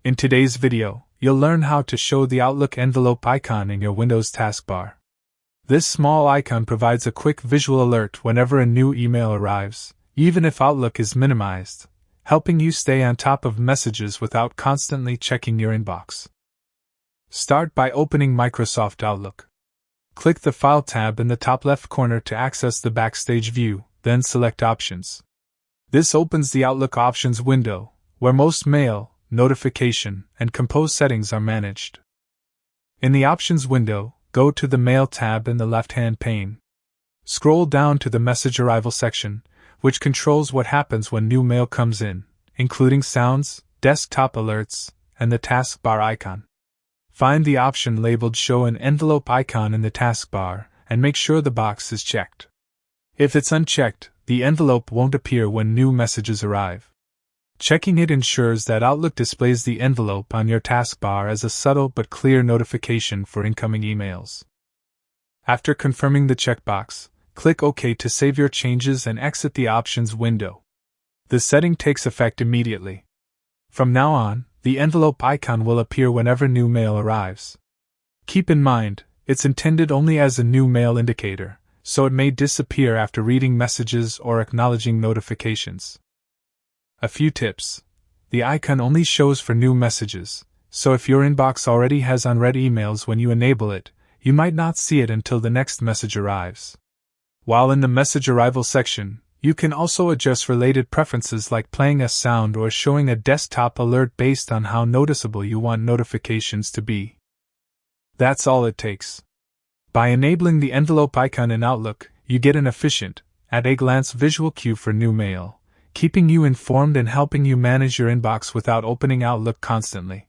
In today's video, you'll learn how to show the Outlook envelope icon in your Windows taskbar. This small icon provides a quick visual alert whenever a new email arrives, even if Outlook is minimized, helping you stay on top of messages without constantly checking your inbox. Start by opening Microsoft Outlook. Click the File tab in the top left corner to access the Backstage view, then select Options. This opens the Outlook Options window, where most mail, notification, and compose settings are managed. In the Options window, go to the Mail tab in the left-hand pane. Scroll down to the Message Arrival section, which controls what happens when new mail comes in, including sounds, desktop alerts, and the taskbar icon. Find the option labeled Show an Envelope icon in the taskbar, and make sure the box is checked. If it's unchecked, the envelope won't appear when new messages arrive. Checking it ensures that Outlook displays the envelope on your taskbar as a subtle but clear notification for incoming emails. After confirming the checkbox, click OK to save your changes and exit the Options window. The setting takes effect immediately. From now on, the envelope icon will appear whenever new mail arrives. Keep in mind, it's intended only as a new mail indicator, so it may disappear after reading messages or acknowledging notifications. A few tips. The icon only shows for new messages, so if your inbox already has unread emails when you enable it, you might not see it until the next message arrives. While in the Message Arrival section, you can also adjust related preferences like playing a sound or showing a desktop alert based on how noticeable you want notifications to be. That's all it takes. By enabling the envelope icon in Outlook, you get an efficient, at-a-glance visual cue for new mail, keeping you informed and helping you manage your inbox without opening Outlook constantly.